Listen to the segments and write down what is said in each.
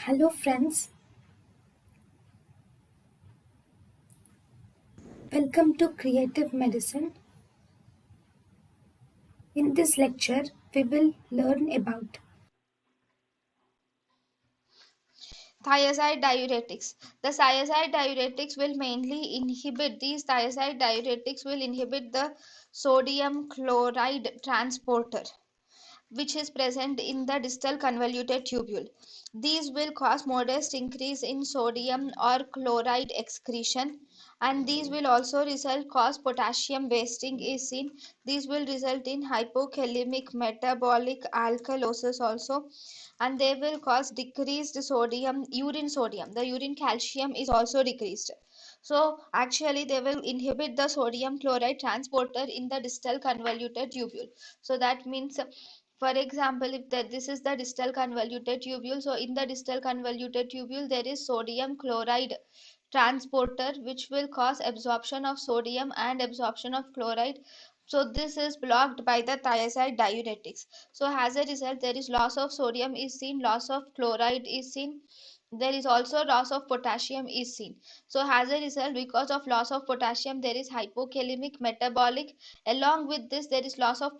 Hello, friends. Welcome to Creative Medicine. In this lecture, we will learn about Thiazide diuretics. The thiazide diuretics will mainly inhibit these thiazide diuretics will inhibit the sodium chloride transporter which is present in the distal convoluted tubule. These will cause modest increase in sodium or chloride excretion, and these will also result cause potassium wasting is seen. These will result in hypokalemic metabolic alkalosis also, and they will cause decreased sodium, urine sodium. The urine calcium is also decreased. So actually they will inhibit the sodium chloride transporter in the distal convoluted tubule. So that means, for example, if this is the distal convoluted tubule, so in the distal convoluted tubule there is sodium chloride transporter which will cause absorption of sodium and absorption of chloride. So this is blocked by the thiazide diuretics. So as a result there is loss of sodium is seen, loss of chloride is seen, there is also loss of potassium is seen. So as a result, because of loss of potassium there is hypokalemic metabolic. Along with this there is loss of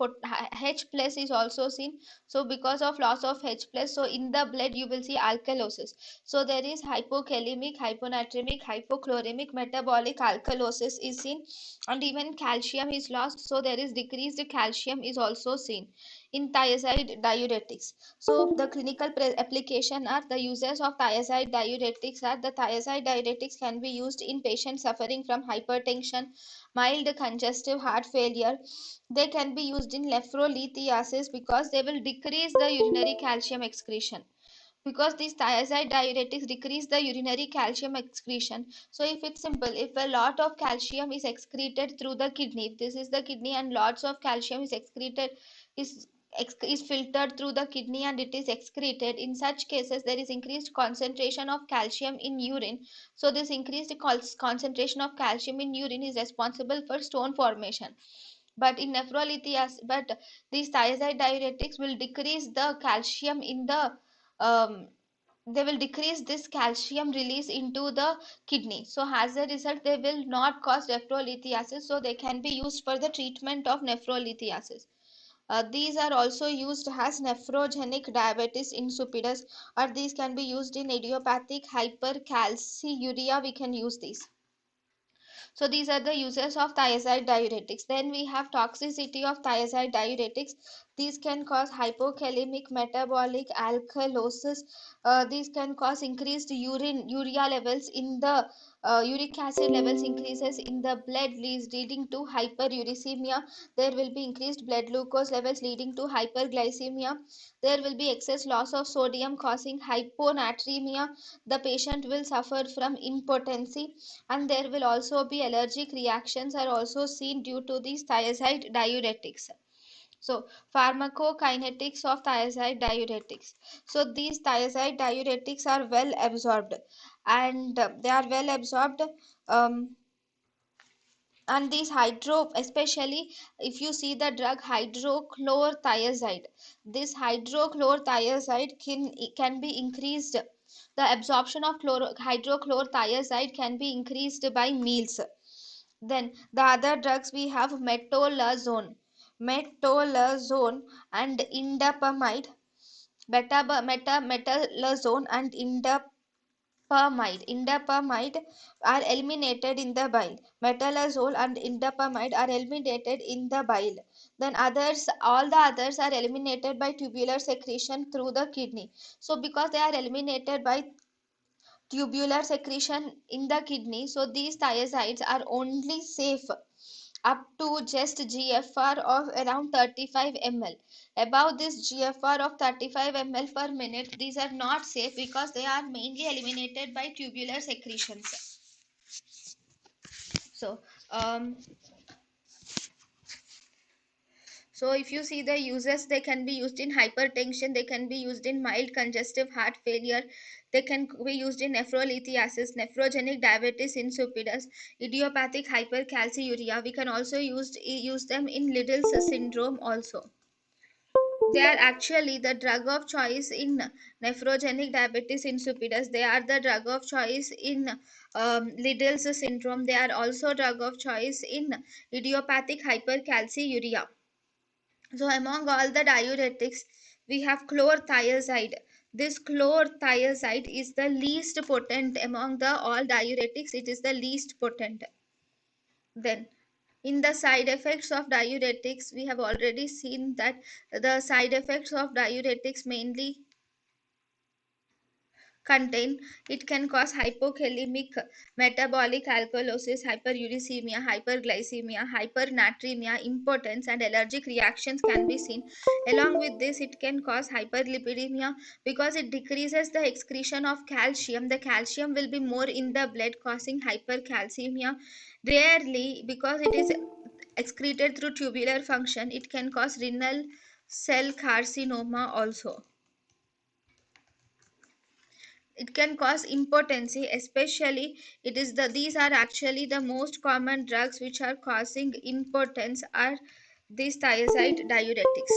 H plus is also seen. So because of loss of H plus, so in the blood you will see alkalosis. So there is hypokalemic, hyponatremic, hypochloremic metabolic alkalosis is seen, and even calcium is lost. So there is decreased calcium is also seen in thiazide diuretics. So the clinical application are the uses of thiazide diuretics are the thiazide diuretics can be used in patients suffering from hypertension, mild congestive heart failure. They can be used in nephrolithiasis because they will decrease the urinary calcium excretion, because these thiazide diuretics decrease the urinary calcium excretion. So if it's simple, if a lot of calcium is excreted through the kidney, if this is the kidney and lots of calcium is excreted, is is filtered through the kidney and it is excreted, in such cases there is increased concentration of calcium in urine. So this increased concentration of calcium in urine is responsible for stone formation. But in nephrolithiasis, but these thiazide diuretics will decrease the calcium in the they will decrease this calcium release into the kidney. So as a result they will not cause nephrolithiasis, so they can be used for the treatment of nephrolithiasis. These are also used as nephrogenic diabetes insipidus, or these can be used in idiopathic hypercalciuria. We can use these. So these are the uses of thiazide diuretics. Then we have toxicity of thiazide diuretics. These can cause hypokalemic metabolic alkalosis. These can cause increased urea levels in the uric acid levels increases in the blood, leading to hyperuricemia. There will be increased blood glucose levels leading to hyperglycemia. There will be excess loss of sodium causing hyponatremia. The patient will suffer from impotency, and there will also be allergic reactions are also seen due to these thiazide diuretics. So pharmacokinetics of thiazide diuretics. So these thiazide diuretics are well absorbed, and they are well absorbed. um, and these hydro, especially if you see the drug hydrochlorothiazide, this hydrochlorothiazide can be increased. The absorption of hydrochlorothiazide can be increased by meals. Then the other drugs we have metolazone and indapamide, metalazone and indapamide are eliminated in the bile. Metalazole and indapamide are eliminated in the bile. Then others, all the others are eliminated by tubular secretion through the kidney. So because they are eliminated by tubular secretion in the kidney, so these thiazides are only safe up to just GFR of around 35 ml. Above this GFR of 35 ml per minute, these are not safe because they are mainly eliminated by tubular secretions. So, um, so if you see the uses, they can be used in hypertension, they can be used in mild congestive heart failure, they can be used in nephrolithiasis, nephrogenic diabetes insipidus, idiopathic hypercalciuria. We can also use them in Liddle's syndrome also. They are actually the drug of choice in nephrogenic diabetes insipidus. They are the drug of choice in Liddle's syndrome. They are also drug of choice in idiopathic hypercalciuria. So among all the diuretics, we have chlorothiazide. This chlorothiazide is the least potent among the all diuretics. It is the least potent. Then, in the side effects of diuretics, we have already seen that the side effects of diuretics mainly contain, it can cause hypokalemic metabolic alkalosis, hyperuricemia, hyperglycemia, hypernatremia, impotence, and allergic reactions can be seen. Along with this, it can cause hyperlipidemia because it decreases the excretion of calcium. The calcium will be more in the blood, causing hypercalcemia. Rarely, because it is excreted through tubular function, it can cause renal cell carcinoma also. It can cause impotency, especially it is the these are actually the most common drugs which are causing impotence are these thiazide diuretics.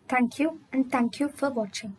Thank you and thank you for watching.